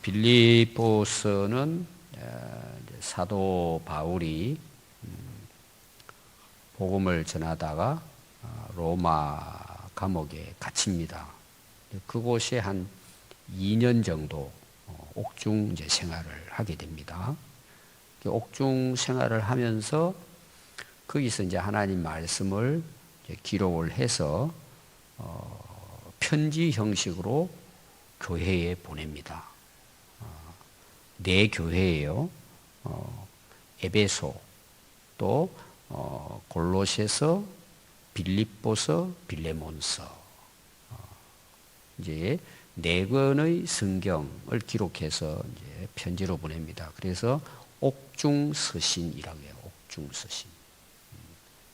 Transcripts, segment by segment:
빌립보서는 사도 바울이 복음을 전하다가 로마 감옥에 갇힙니다. 그곳에 한 2년 정도 옥중 생활을 하게 됩니다. 옥중 생활을 하면서 거기서 이제 하나님 말씀을 기록을 해서 편지 형식으로 교회에 보냅니다. 네 교회예요. 에베소, 또 골로새서, 빌립보서, 빌레몬서. 이제 네 권의 성경을 기록해서 이제 편지로 보냅니다. 그래서 옥중 서신이라고 해요. 옥중 서신.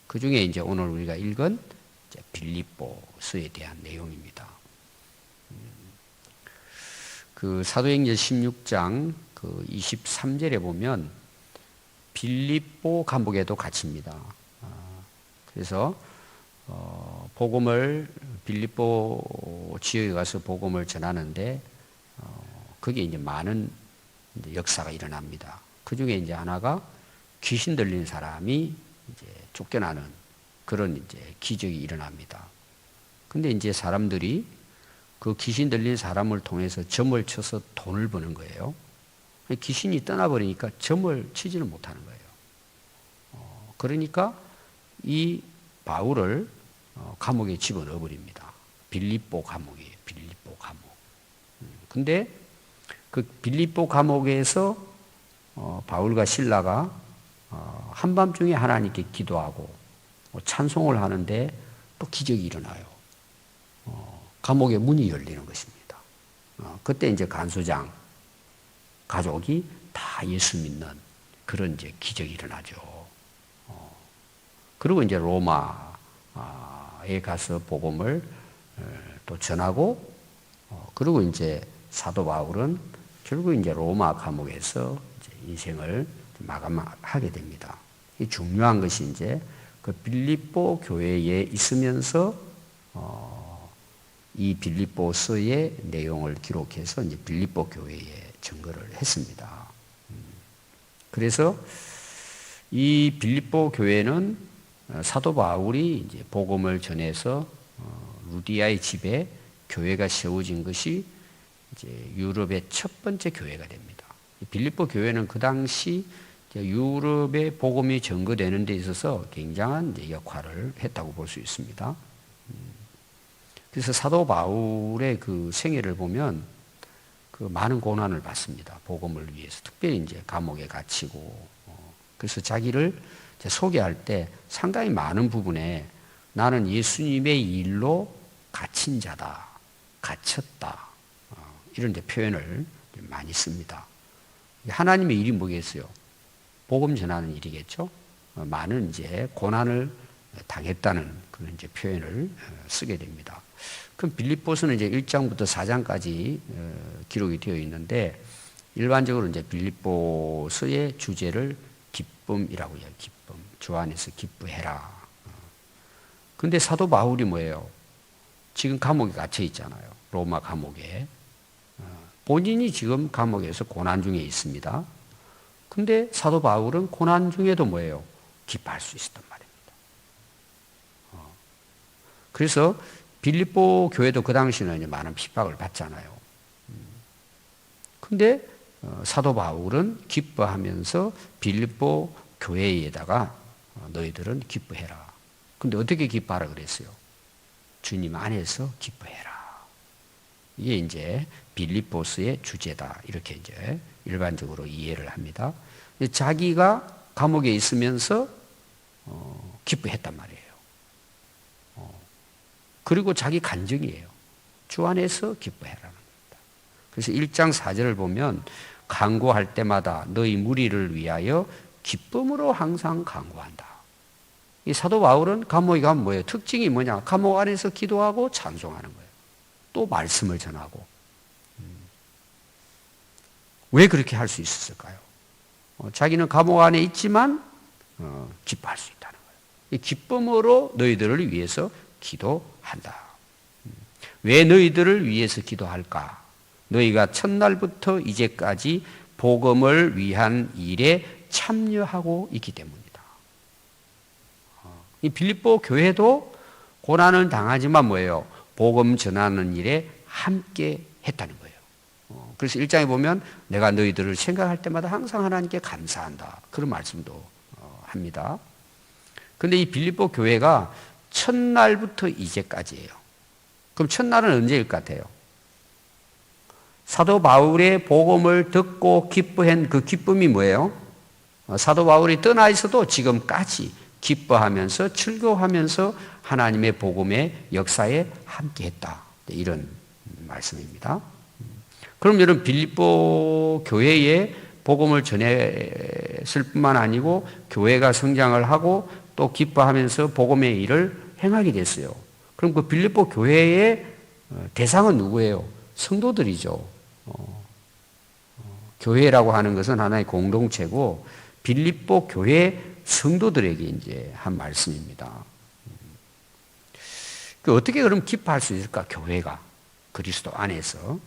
그 중에 이제 오늘 우리가 읽은 빌립보서에 대한 내용입니다. 그 사도행전 16장 그 23절에 보면 빌립보 감옥에도 갇힙니다. 그래서 복음을 빌립보 지역에 가서 복음을 전하는데 거기에 이제 많은 역사가 일어납니다. 그 중에 이제 하나가 귀신 들린 사람이 이제 쫓겨나는 그런 이제 기적이 일어납니다. 근데 이제 사람들이 그 귀신 들린 사람을 통해서 점을 쳐서 돈을 버는 거예요. 귀신이 떠나버리니까 점을 치지는 못하는 거예요. 그러니까 이 바울을 감옥에 집어넣어 버립니다. 빌립보 감옥이에요. 빌립보 감옥. 근데 그 빌립보 감옥에서 바울과 실라가 한밤중에 하나님께 기도하고 찬송을 하는데 또 기적이 일어나요. 감옥의 문이 열리는 것입니다. 그때 이제 간수장 가족이 다 예수 믿는 그런 이제 기적이 일어나죠. 그리고 이제 로마에 가서 복음을 또 전하고, 그리고 이제 사도 바울은 결국 이제 로마 감옥에서 이제 인생을 마감하게 됩니다. 이 중요한 것이 이제 그 빌립보 교회에 있으면서 이 빌립보서의 내용을 기록해서 이제 빌립보 교회에 증거를 했습니다. 그래서 이 빌립보 교회는 사도 바울이 이제 복음을 전해서 루디아의 집에 교회가 세워진 것이 이제 유럽의 첫 번째 교회가 됩니다. 빌립보 교회는 그 당시 유럽의 복음이 전거되는 데 있어서 굉장한 역할을 했다고 볼 수 있습니다. 그래서 사도 바울의 그 생애를 보면 그 많은 고난을 받습니다. 복음을 위해서. 특별히 이제 감옥에 갇히고. 그래서 자기를 소개할 때 상당히 많은 부분에 나는 예수님의 일로 갇힌 자다. 갇혔다. 이런 데 표현을 많이 씁니다. 하나님의 일이 뭐겠어요? 복음 전하는 일이겠죠? 많은 이제 고난을 당했다는 그런 이제 표현을 쓰게 됩니다. 그럼 빌립보서는 이제 1장부터 4장까지 기록이 되어 있는데 일반적으로 이제 빌립보서의 주제를 기쁨이라고 해요. 기쁨. 주 안에서 기쁘해라. 근데 사도 바울이 뭐예요? 지금 감옥에 갇혀 있잖아요. 로마 감옥에. 본인이 지금 감옥에서 고난 중에 있습니다. 근데 사도 바울은 고난 중에도 뭐예요? 기뻐할 수 있었단 말입니다. 그래서 빌립보 교회도 그 당시에는 이제 많은 핍박을 받잖아요. 근데 사도 바울은 기뻐하면서 빌립보 교회에다가 너희들은 기뻐해라. 근데 어떻게 기뻐하라 그랬어요? 주님 안에서 기뻐해라. 이게 이제 빌립보서의 주제다. 이렇게 이제 일반적으로 이해를 합니다. 자기가 감옥에 있으면서 기뻐했단 말이에요. 그리고 자기 간증이에요. 주 안에서 기뻐해라는 겁니다. 그래서 1장 4절을 보면 간구할 때마다 너희 무리를 위하여 기쁨으로 항상 간구한다. 이 사도 바울은 감옥에 가면 뭐예요? 특징이 뭐냐? 감옥 안에서 기도하고 찬송하는 거예요. 또 말씀을 전하고. 왜 그렇게 할 수 있었을까요? 자기는 감옥 안에 있지만 기뻐할 수 있다는 거예요. 이 기쁨으로 너희들을 위해서 기도한다. 왜 너희들을 위해서 기도할까? 너희가 첫날부터 이제까지 복음을 위한 일에 참여하고 있기 때문이다. 이 빌립보 교회도 고난을 당하지만 뭐예요? 복음 전하는 일에 함께 했다는 거예요. 그래서 1장에 보면 내가 너희들을 생각할 때마다 항상 하나님께 감사한다. 그런 말씀도 합니다. 그런데 이 빌립보 교회가 첫날부터 이제까지예요. 그럼 첫날은 언제일 것 같아요? 사도 바울의 복음을 듣고 기뻐한 그 기쁨이 뭐예요? 사도 바울이 떠나 있어도 지금까지 기뻐하면서 즐거워하면서 하나님의 복음의 역사에 함께했다. 이런 말씀입니다. 그럼 여러분 빌립보 교회에 복음을 전했을 뿐만 아니고 교회가 성장을 하고 또 기뻐하면서 복음의 일을 행하게 됐어요. 그럼 그 빌립보 교회의 대상은 누구예요? 성도들이죠. 교회라고 하는 것은 하나의 공동체고 빌립보 교회 성도들에게 이제 한 말씀입니다. 어떻게 그럼 기뻐할 수 있을까? 교회가 그리스도 안에서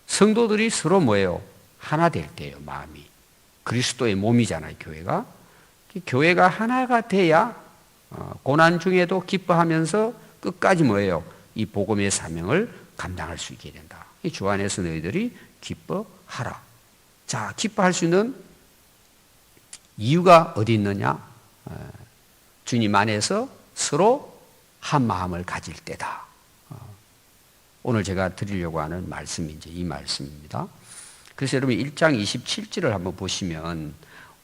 성도들이 서로 뭐예요? 하나 될 때예요. 마음이 그리스도의 몸이잖아요. 교회가 교회가 하나가 돼야 고난 중에도 기뻐하면서 끝까지 뭐예요? 이 복음의 사명을 감당할 수 있게 된다. 이 주 안에서 너희들이 기뻐하라. 자, 기뻐할 수 있는 이유가 어디 있느냐? 주님 안에서 서로 한 마음을 가질 때다. 오늘 제가 드리려고 하는 말씀이 이제 이 말씀입니다. 그래서 여러분 1장 27절을 한번 보시면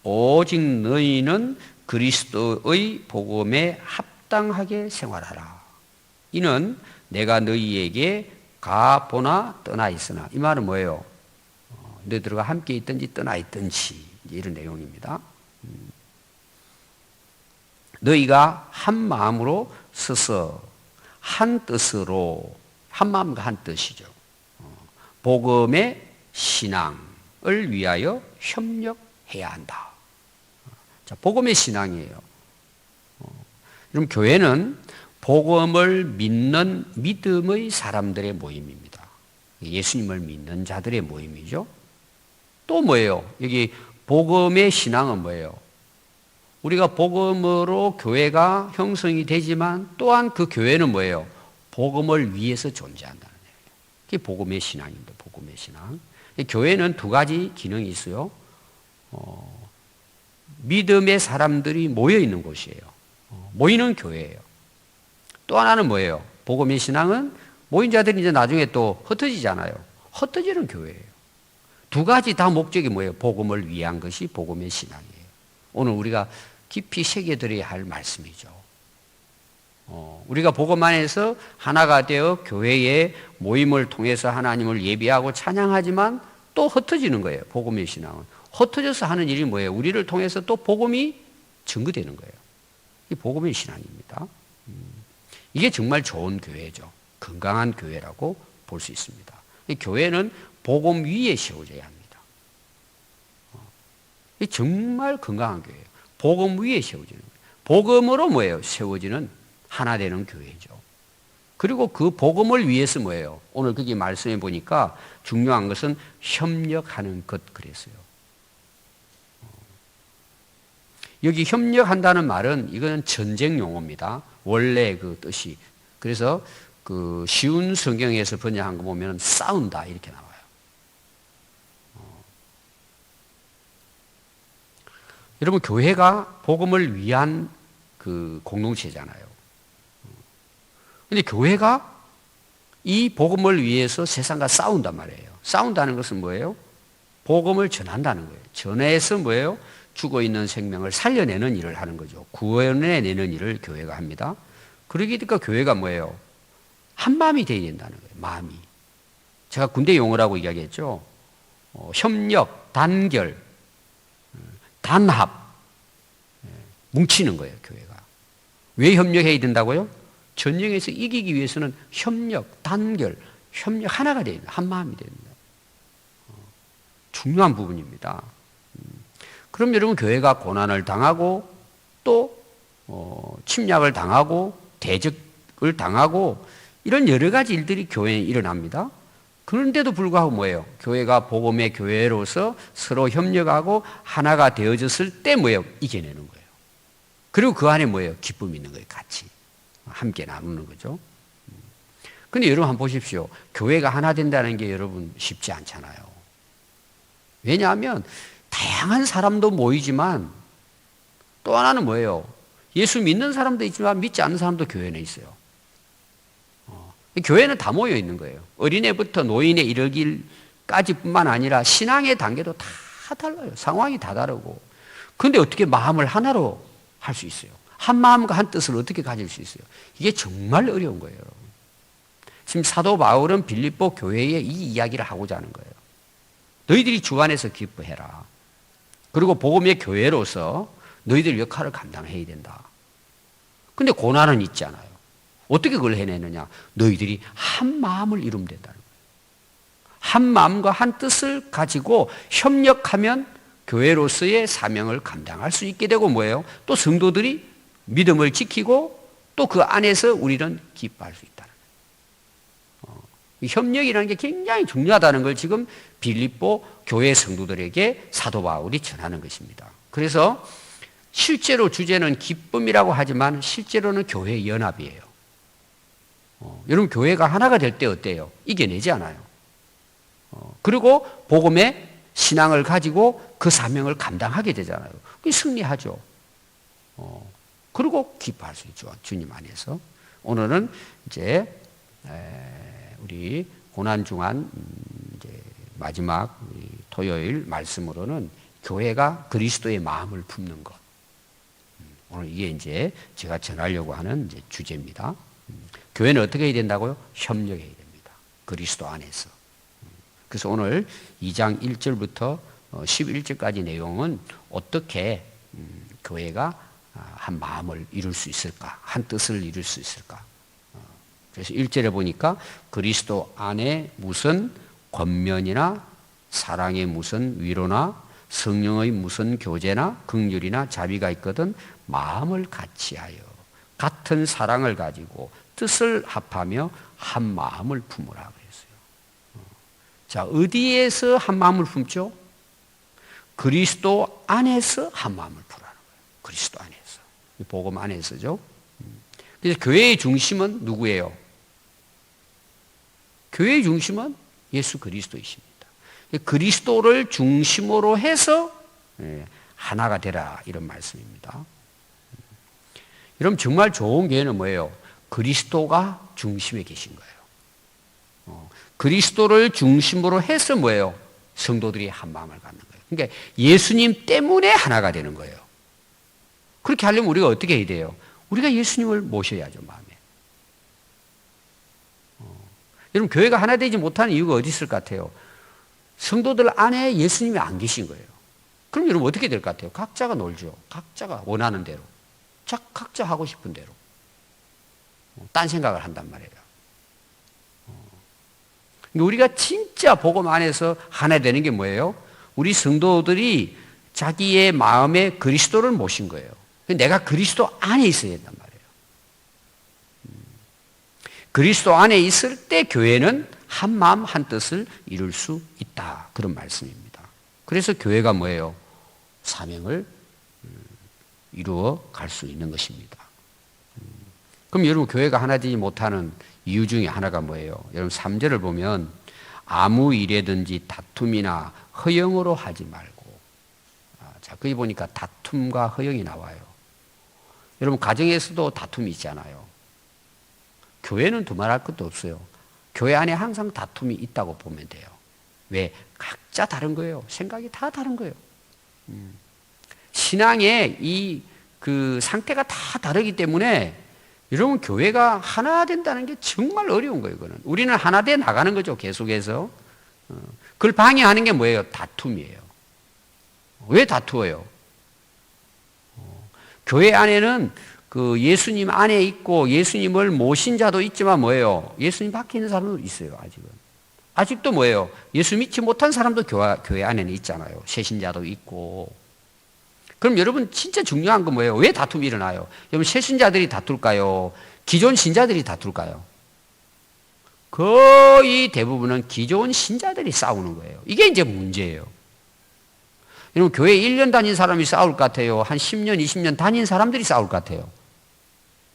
오직 너희는 그리스도의 복음에 합당하게 생활하라. 이는 내가 너희에게 가보나 떠나 있으나 이 말은 뭐예요? 너희들과 함께 있든지 떠나 있든지 이런 내용입니다. 너희가 한 마음으로 서서 한 뜻으로 한 마음과 한 뜻이죠. 복음의 신앙을 위하여 협력해야 한다. 자, 복음의 신앙이에요. 그럼 교회는 복음을 믿는 믿음의 사람들의 모임입니다. 예수님을 믿는 자들의 모임이죠. 또 뭐예요? 여기 복음의 신앙은 뭐예요? 우리가 복음으로 교회가 형성이 되지만 또한 그 교회는 뭐예요? 복음을 위해서 존재한다는 얘기예요. 그게 복음의 신앙입니다. 복음의 신앙. 교회는 두 가지 기능이 있어요. 믿음의 사람들이 모여 있는 곳이에요. 모이는 교회예요. 또 하나는 뭐예요? 복음의 신앙은 모인 자들이 이제 나중에 또 흩어지잖아요. 흩어지는 교회예요. 두 가지 다 목적이 뭐예요? 복음을 위한 것이 복음의 신앙이에요. 오늘 우리가 깊이 새겨드려야 할 말씀이죠. 우리가 복음 안에서 하나가 되어 교회의 모임을 통해서 하나님을 예배하고 찬양하지만 또 흩어지는 거예요. 복음의 신앙은. 흩어져서 하는 일이 뭐예요? 우리를 통해서 또 복음이 증거되는 거예요. 이 복음의 신앙입니다. 이게 정말 좋은 교회죠. 건강한 교회라고 볼 수 있습니다. 이 교회는 복음 위에 세워져야 합니다. 이 정말 건강한 교회예요. 복음 위에 세워지는 거예요. 복음으로 뭐예요? 세워지는 하나 되는 교회죠. 그리고 그 복음을 위해서 뭐예요? 오늘 거기 말씀해 보니까 중요한 것은 협력하는 것 그랬어요. 여기 협력한다는 말은 이거는 전쟁 용어입니다. 원래 그 뜻이. 그래서 그 쉬운 성경에서 번역한 거 보면 싸운다 이렇게 나와요. 여러분 교회가 복음을 위한 그 공동체잖아요. 근데 교회가 이 복음을 위해서 세상과 싸운단 말이에요. 싸운다는 것은 뭐예요? 복음을 전한다는 거예요. 전해서 뭐예요? 죽어 있는 생명을 살려내는 일을 하는 거죠. 구원해내는 일을 교회가 합니다. 그러니까 교회가 뭐예요? 한 마음이 되어야 된다는 거예요. 마음이. 제가 군대 용어라고 이야기했죠. 협력, 단결, 단합, 뭉치는 거예요. 교회가. 왜 협력해야 된다고요? 전쟁에서 이기기 위해서는 협력, 단결, 협력 하나가 돼야 된다. 한 마음이 돼야 된다. 중요한 부분입니다. 그럼 여러분 교회가 고난을 당하고 또 침략을 당하고 대적을 당하고 이런 여러 가지 일들이 교회에 일어납니다. 그런데도 불구하고 뭐예요? 교회가 복음의 교회로서 서로 협력하고 하나가 되어졌을 때 뭐예요? 이겨내는 거예요. 그리고 그 안에 뭐예요? 기쁨이 있는 거예요. 같이 함께 나누는 거죠. 근데 여러분 한번 보십시오. 교회가 하나 된다는 게 여러분 쉽지 않잖아요. 왜냐하면 다양한 사람도 모이지만 또 하나는 뭐예요? 예수 믿는 사람도 있지만 믿지 않는 사람도 교회는 있어요. 교회는 다 모여 있는 거예요. 어린애부터 노인에 이르기까지 뿐만 아니라 신앙의 단계도 다 달라요. 상황이 다 다르고. 그런데 어떻게 마음을 하나로 할 수 있어요? 한 마음과 한 뜻을 어떻게 가질 수 있어요? 이게 정말 어려운 거예요, 여러분. 지금 사도 바울은 빌립보 교회에 이 이야기를 하고자 하는 거예요. 너희들이 주 안에서 기뻐해라. 그리고 복음의 교회로서 너희들 역할을 감당해야 된다. 근데 고난은 있잖아요. 어떻게 그걸 해내느냐? 너희들이 한 마음을 이루면 된다는 거예요. 한 마음과 한 뜻을 가지고 협력하면 교회로서의 사명을 감당할 수 있게 되고 뭐예요? 또 성도들이 믿음을 지키고 또 그 안에서 우리는 기뻐할 수 있다는 거예요. 협력이라는 게 굉장히 중요하다는 걸 지금 빌립보 교회 성도들에게 사도 바울이 전하는 것입니다. 그래서 실제로 주제는 기쁨이라고 하지만 실제로는 교회 연합이에요. 여러분 교회가 하나가 될 때 어때요? 이겨내지 않아요. 그리고 복음의 신앙을 가지고 그 사명을 감당하게 되잖아요. 그게 승리하죠. 그리고 기뻐할 수 있죠. 주님 안에서. 오늘은 이제 우리 고난중한 이제 마지막 토요일 말씀으로는 교회가 그리스도의 마음을 품는 것. 오늘 이게 이제 제가 전하려고 하는 이제 주제입니다. 교회는 어떻게 해야 된다고요? 협력해야 됩니다. 그리스도 안에서. 그래서 오늘 2장 1절부터 11절까지 내용은 어떻게 교회가 한 마음을 이룰 수 있을까? 한 뜻을 이룰 수 있을까? 그래서 1절에 보니까 그리스도 안에 무슨 권면이나 사랑의 무슨 위로나 성령의 무슨 교제나 긍휼이나 자비가 있거든 마음을 같이하여 같은 사랑을 가지고 뜻을 합하며 한 마음을 품으라 그랬어요. 자, 어디에서 한 마음을 품죠? 그리스도 안에서 한 마음을 품으라는 거예요. 그리스도 안에서. 복음 안에서죠. 그래서 교회의 중심은 누구예요? 교회의 중심은 예수 그리스도이십니다. 그리스도를 중심으로 해서 하나가 되라 이런 말씀입니다. 여러분 정말 좋은 교회는 뭐예요? 그리스도가 중심에 계신 거예요. 그리스도를 중심으로 해서 뭐예요? 성도들이 한 마음을 갖는 거예요. 그러니까 예수님 때문에 하나가 되는 거예요. 그렇게 하려면 우리가 어떻게 해야 돼요? 우리가 예수님을 모셔야죠, 마음에. 여러분 교회가 하나 되지 못하는 이유가 어디 있을 것 같아요? 성도들 안에 예수님이 안 계신 거예요. 그럼 여러분 어떻게 될 것 같아요? 각자가 놀죠. 각자가 원하는 대로. 각자 하고 싶은 대로. 딴 생각을 한단 말이에요. 우리가 진짜 복음 안에서 하나 되는 게 뭐예요? 우리 성도들이 자기의 마음에 그리스도를 모신 거예요. 내가 그리스도 안에 있어야 된단 말이에요. 그리스도 안에 있을 때 교회는 한 마음 한 뜻을 이룰 수 있다. 그런 말씀입니다. 그래서 교회가 뭐예요? 사명을 이루어 갈 수 있는 것입니다. 그럼 여러분 교회가 하나 되지 못하는 이유 중에 하나가 뭐예요? 여러분 3절을 보면 아무 일에든지 다툼이나 허영으로 하지 말고. 자, 거기 보니까 다툼과 허영이 나와요. 여러분 가정에서도 다툼이 있잖아요. 교회는 두말할 것도 없어요. 교회 안에 항상 다툼이 있다고 보면 돼요. 왜? 각자 다른 거예요. 생각이 다 다른 거예요. 신앙의 그 상태가 다 다르기 때문에 여러분 교회가 하나 된다는 게 정말 어려운 거예요. 이거는. 우리는 하나 돼 나가는 거죠. 계속해서. 그걸 방해하는 게 뭐예요? 다툼이에요. 왜 다투어요? 교회 안에는 그 예수님 안에 있고 예수님을 모신 자도 있지만 뭐예요? 예수님 밖에 있는 사람도 있어요. 아직은. 아직도 뭐예요? 예수 믿지 못한 사람도 교회 안에는 있잖아요. 새신자도 있고. 그럼 여러분 진짜 중요한 건 뭐예요? 왜 다툼이 일어나요? 여러분 새신자들이 다툴까요? 기존 신자들이 다툴까요? 거의 대부분은 기존 신자들이 싸우는 거예요. 이게 이제 문제예요. 여러분, 교회 1년 다닌 사람이 싸울 것 같아요? 한 10년, 20년 다닌 사람들이 싸울 것 같아요?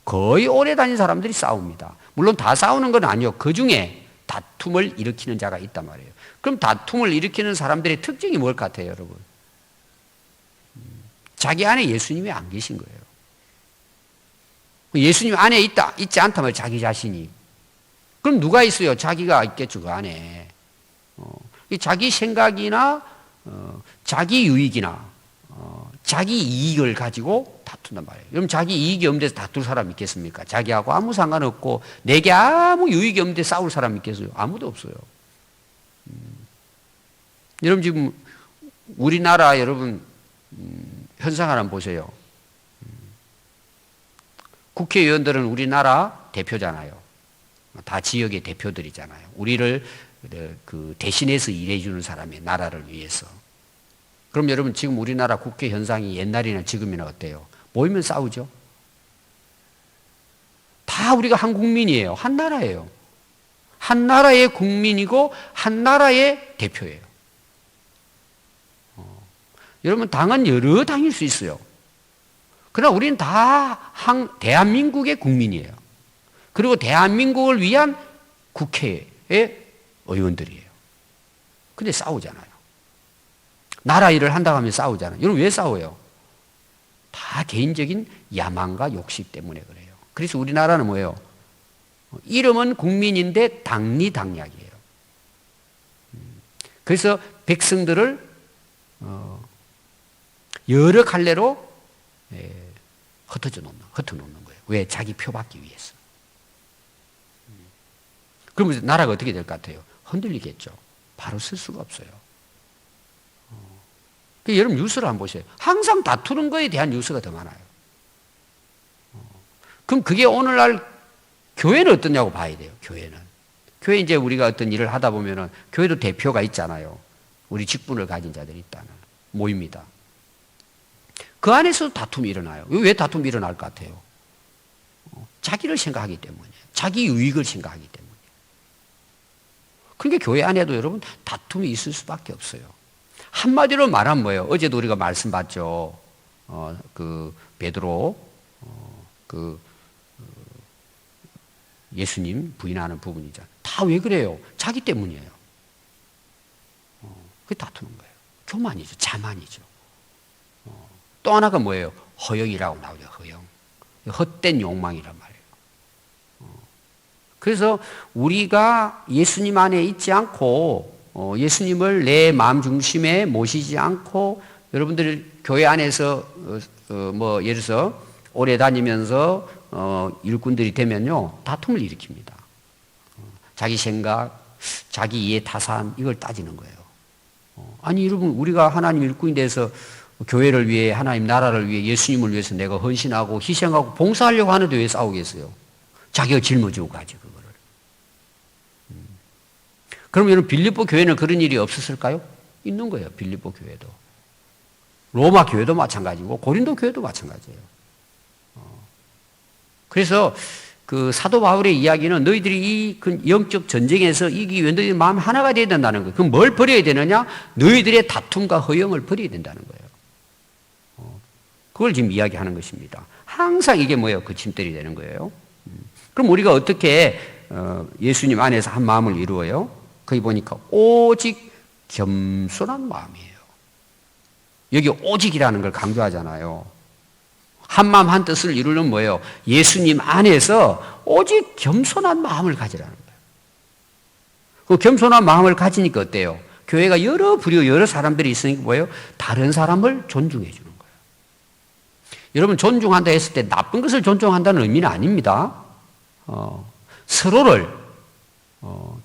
거의 오래 다닌 사람들이 싸웁니다. 물론 다 싸우는 건 아니요. 그 중에 다툼을 일으키는 자가 있단 말이에요. 그럼 다툼을 일으키는 사람들의 특징이 뭘 것 같아요, 여러분? 자기 안에 예수님이 안 계신 거예요. 예수님 안에 있지 않다면 자기 자신이. 그럼 누가 있어요? 자기가 있겠죠, 그 안에. 자기 생각이나, 자기 유익이나, 자기 이익을 가지고 다툰단 말이에요. 그럼 자기 이익이 없는 데서 다툴 사람 있겠습니까? 자기하고 아무 상관없고, 내게 아무 유익이 없는 데 싸울 사람 있겠어요? 아무도 없어요. 여러분, 지금 우리나라 여러분, 현상을 한번 보세요. 국회의원들은 우리나라 대표잖아요. 다 지역의 대표들이잖아요. 우리를 그 대신해서 일해주는 사람이에요. 나라를 위해서. 그럼 여러분 지금 우리나라 국회 현상이 옛날이나 지금이나 어때요? 모이면 싸우죠? 다 우리가 한 국민이에요. 한 나라예요. 한 나라의 국민이고 한 나라의 대표예요. 여러분 당은 여러 당일 수 있어요. 그러나 우리는 다 대한민국의 국민이에요. 그리고 대한민국을 위한 국회의 의원들이에요. 근데 싸우잖아요. 나라 일을 한다고 하면 싸우잖아요. 여러분 왜 싸워요? 다 개인적인 야망과 욕심 때문에 그래요. 그래서 우리나라는 뭐예요? 이름은 국민인데 당리당략이에요. 그래서 백성들을 여러 갈래로 흩어놓는 거예요. 왜? 자기 표 받기 위해서. 그러면 나라가 어떻게 될 것 같아요? 흔들리겠죠. 바로 쓸 수가 없어요. 여러분 뉴스를 한번 보세요. 항상 다투는 거에 대한 뉴스가 더 많아요. 그럼 그게 오늘날 교회는 어떠냐고 봐야 돼요. 교회 이제 우리가 어떤 일을 하다 보면은 교회도 대표가 있잖아요. 우리 직분을 가진 자들이 있다는 모입니다. 그 안에서 다툼이 일어나요. 왜 다툼이 일어날 것 같아요? 자기를 생각하기 때문이에요. 자기 유익을 생각하기 때문이에요. 그러니까 교회 안에도 여러분 다툼이 있을 수밖에 없어요. 한마디로 말하면 뭐예요? 어제도 우리가 말씀 봤죠. 그 베드로 예수님 부인하는 부분이죠. 다 왜 그래요? 자기 때문이에요. 그게 다투는 거예요. 교만이죠. 자만이죠. 또 하나가 뭐예요? 허영이라고 나오죠. 허영. 헛된 욕망이란 말이에요. 그래서 우리가 예수님 안에 있지 않고 예수님을 내 마음 중심에 모시지 않고 여러분들 교회 안에서 뭐 예를 들어서 오래 다니면서 일꾼들이 되면요 다툼을 일으킵니다. 자기 생각, 자기 이해 타산 이걸 따지는 거예요. 아니 여러분 우리가 하나님 일꾼이 돼서 교회를 위해 하나님 나라를 위해 예수님을 위해서 내가 헌신하고 희생하고 봉사하려고 하는데 왜 싸우겠어요? 자기가 짊어지고 가지 그거를. 그럼 여러분 빌립보 교회는 그런 일이 없었을까요? 있는 거예요. 빌립보 교회도. 로마 교회도 마찬가지고 고린도 교회도 마찬가지예요. 그래서 그 사도 바울의 이야기는 너희들이 이 영적 전쟁에서 이기기 위해 너희들 마음 하나가 되어야 된다는 거예요. 그럼 뭘 버려야 되느냐? 너희들의 다툼과 허영을 버려야 된다는 거예요. 그걸 지금 이야기하는 것입니다. 항상 이게 뭐예요? 거침돌이 되는 거예요. 그럼 우리가 어떻게 예수님 안에서 한 마음을 이루어요? 거기 보니까 오직 겸손한 마음이에요. 여기 오직이라는 걸 강조하잖아요. 한 마음 한 뜻을 이루는 뭐예요? 예수님 안에서 오직 겸손한 마음을 가지라는 거예요. 그 겸손한 마음을 가지니까 어때요? 교회가 여러 부류 여러 사람들이 있으니까 뭐예요? 다른 사람을 존중해 주는 거예요. 여러분 존중한다 했을 때 나쁜 것을 존중한다는 의미는 아닙니다. 서로를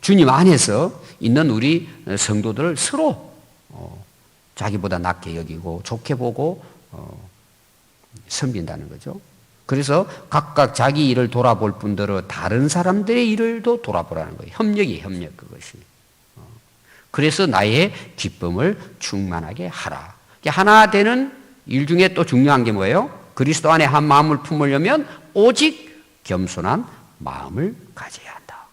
주님 안에서 있는 우리 성도들을 서로 자기보다 낮게 여기고 좋게 보고 섬긴다는 거죠. 그래서 각각 자기 일을 돌아볼 뿐더러 다른 사람들의 일을도 돌아보라는 거예요. 협력이 협력 그것이. 그래서 나의 기쁨을 충만하게 하라. 하나 되는 일 중에 또 중요한 게 뭐예요? 그리스도 안에 한 마음을 품으려면 오직 겸손한 마음을 가져야 한다.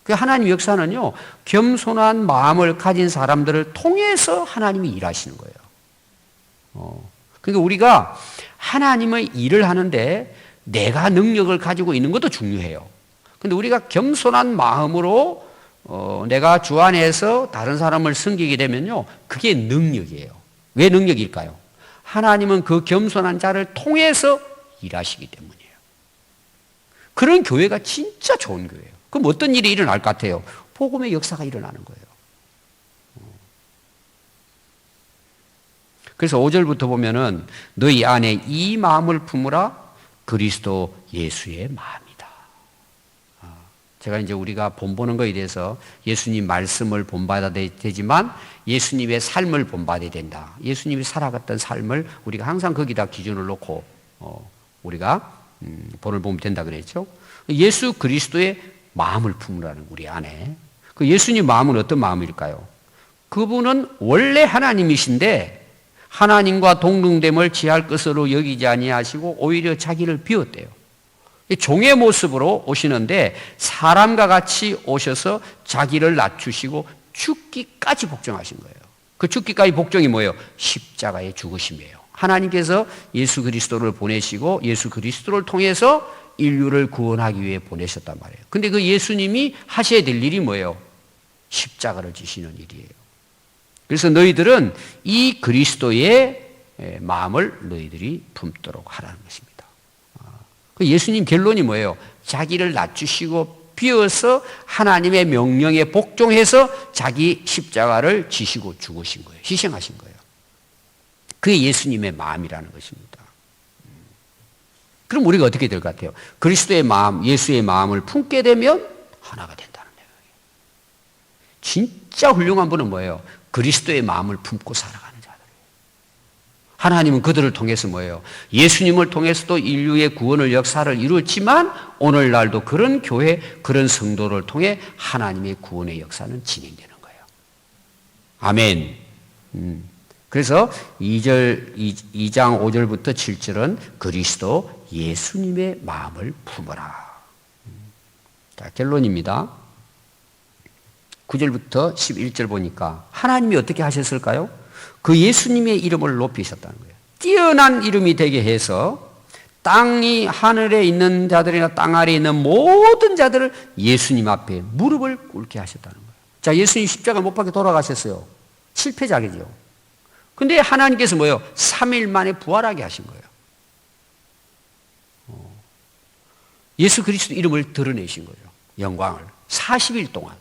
그 하나님 역사는요, 겸손한 마음을 가진 사람들을 통해서 하나님이 일하시는 거예요. 그러니까 우리가 하나님의 일을 하는데 내가 능력을 가지고 있는 것도 중요해요. 근데 우리가 겸손한 마음으로 내가 주 안에서 다른 사람을 섬기게 되면요, 그게 능력이에요. 왜 능력일까요? 하나님은 그 겸손한 자를 통해서 일하시기 때문이에요. 그런 교회가 진짜 좋은 교회예요. 그럼 어떤 일이 일어날 것 같아요? 복음의 역사가 일어나는 거예요. 그래서 5절부터 보면은 너희 안에 이 마음을 품으라, 그리스도 예수의 마음이다. 제가 이제 우리가 본보는 거에 대해서 예수님 말씀을 본받아야 되지만 예수님의 삶을 본받아야 된다. 예수님이 살아갔던 삶을 우리가 항상 거기다 기준을 놓고 우리가 본을 보면 된다 그랬죠. 예수 그리스도의 마음을 품으라는 우리 안에. 그 예수님 마음은 어떤 마음일까요? 그분은 원래 하나님이신데 하나님과 동등됨을 취할 것으로 여기지 아니하시고 오히려 자기를 비웠대요. 종의 모습으로 오시는데 사람과 같이 오셔서 자기를 낮추시고 죽기까지 복종하신 거예요. 그 죽기까지 복종이 뭐예요? 십자가의 죽으심이에요. 하나님께서 예수 그리스도를 보내시고 예수 그리스도를 통해서 인류를 구원하기 위해 보내셨단 말이에요. 근데 그 예수님이 하셔야 될 일이 뭐예요? 십자가를 지시는 일이에요. 그래서 너희들은 이 그리스도의 마음을 너희들이 품도록 하라는 것입니다. 그 예수님 결론이 뭐예요? 자기를 낮추시고 비워서 하나님의 명령에 복종해서 자기 십자가를 지시고 죽으신 거예요. 희생하신 거예요. 그게 예수님의 마음이라는 것입니다. 그럼 우리가 어떻게 될 것 같아요? 그리스도의 마음, 예수의 마음을 품게 되면 하나가 된다는 거예요. 진짜 훌륭한 분은 뭐예요? 그리스도의 마음을 품고 살아가는 자들이에요. 하나님은 그들을 통해서 뭐예요? 예수님을 통해서도 인류의 구원의 역사를 이루었지만 오늘날도 그런 교회, 그런 성도를 통해 하나님의 구원의 역사는 진행되는 거예요. 아멘. 그래서 2장 5절부터 7절은 그리스도 예수님의 마음을 품어라. 자, 결론입니다. 9절부터 11절 보니까 하나님이 어떻게 하셨을까요? 그 예수님의 이름을 높이셨다는 거예요. 뛰어난 이름이 되게 해서 땅이 하늘에 있는 자들이나 땅 아래에 있는 모든 자들을 예수님 앞에 무릎을 꿇게 하셨다는 거예요. 자, 예수님 십자가 못 박혀 돌아가셨어요. 실패작이죠. 근데 하나님께서 뭐예요? 3일 만에 부활하게 하신 거예요. 예수 그리스도 이름을 드러내신 거예요. 영광을. 40일 동안.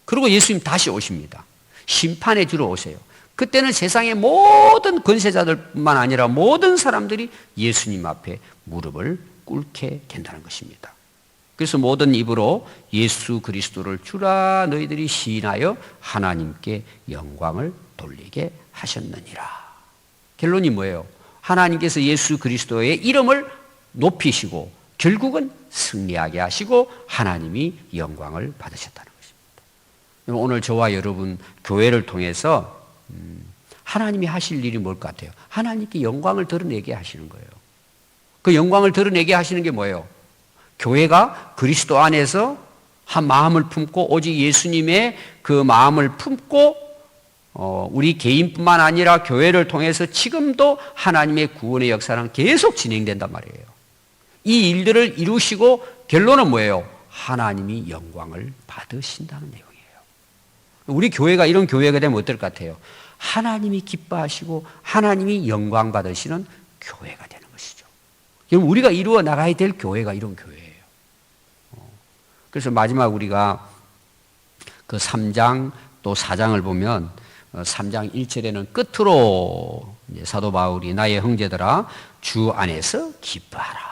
그리고 예수님 다시 오십니다. 심판에 주러 오세요. 그때는 세상의 모든 권세자들뿐만 아니라 모든 사람들이 예수님 앞에 무릎을 꿇게 된다는 것입니다. 그래서 모든 입으로 예수 그리스도를 주라 너희들이 시인하여 하나님께 영광을 돌리게 하셨느니라. 결론이 뭐예요? 하나님께서 예수 그리스도의 이름을 높이시고 결국은 승리하게 하시고 하나님이 영광을 받으셨다는 것입니다. 오늘 저와 여러분 교회를 통해서 하나님이 하실 일이 뭘 것 같아요? 하나님께 영광을 드러내게 하시는 거예요. 그 영광을 드러내게 하시는 게 뭐예요? 교회가 그리스도 안에서 한 마음을 품고 오직 예수님의 그 마음을 품고 우리 개인뿐만 아니라 교회를 통해서 지금도 하나님의 구원의 역사는 계속 진행된단 말이에요. 이 일들을 이루시고 결론은 뭐예요? 하나님이 영광을 받으신다는 내용이에요. 우리 교회가 이런 교회가 되면 어떨 것 같아요? 하나님이 기뻐하시고 하나님이 영광 받으시는 교회가 되는 것이죠. 여러분 우리가 이루어 나가야 될 교회가 이런 교회예요. 그래서 마지막 우리가 그 3장 또 4장을 보면 3장 1절에는 끝으로 사도 바울이 나의 형제들아 주 안에서 기뻐하라.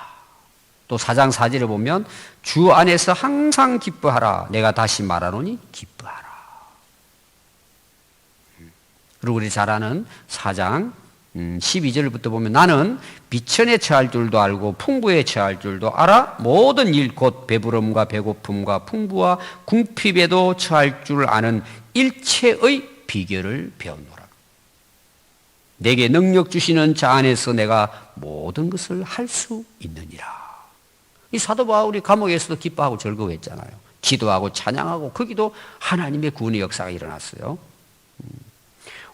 또 4장 4절에 보면 주 안에서 항상 기뻐하라. 내가 다시 말하노니 기뻐하라. 그리고 우리 잘 아는 4장 12절부터 보면 나는 비천에 처할 줄도 알고 풍부에 처할 줄도 알아 모든 일 곧 배부름과 배고픔과 풍부와 궁핍에도 처할 줄 아는 일체의 비결을 배웠노라. 내게 능력 주시는 자 안에서 내가 모든 것을 할 수 있느니라. 이 사도 바울이 감옥에서도 기뻐하고 즐거워했잖아요. 기도하고 찬양하고 거기도 하나님의 구원의 역사가 일어났어요.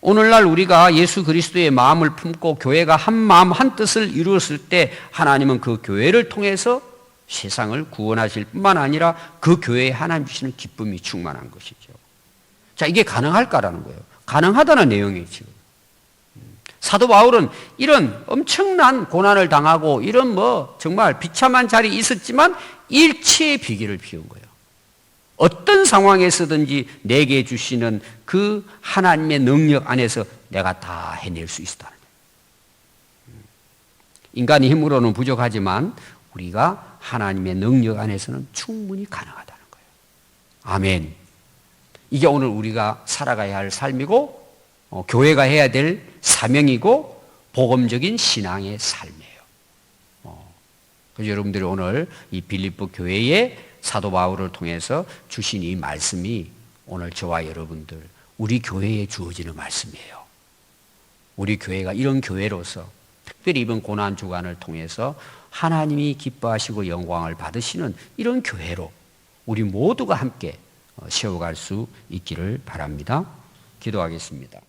오늘날 우리가 예수 그리스도의 마음을 품고 교회가 한 마음 한 뜻을 이루었을 때 하나님은 그 교회를 통해서 세상을 구원하실 뿐만 아니라 그 교회에 하나님 주시는 기쁨이 충만한 것이죠. 자, 이게 가능할까라는 거예요. 가능하다는 내용이죠. 사도 바울은 이런 엄청난 고난을 당하고 이런 정말 비참한 자리에 있었지만 일치의 비결을 피운 거예요. 어떤 상황에서든지 내게 주시는 그 하나님의 능력 안에서 내가 다 해낼 수 있다는 거예요. 인간의 힘으로는 부족하지만 우리가 하나님의 능력 안에서는 충분히 가능하다는 거예요. 아멘. 이게 오늘 우리가 살아가야 할 삶이고 교회가 해야 될 사명이고 복음적인 신앙의 삶이에요. 그래서 여러분들이 오늘 이 빌립보 교회에 사도 바울을 통해서 주신 이 말씀이 오늘 저와 여러분들 우리 교회에 주어지는 말씀이에요. 우리 교회가 이런 교회로서 특별히 이번 고난 주간을 통해서 하나님이 기뻐하시고 영광을 받으시는 이런 교회로 우리 모두가 함께 세워갈 수 있기를 바랍니다. 기도하겠습니다.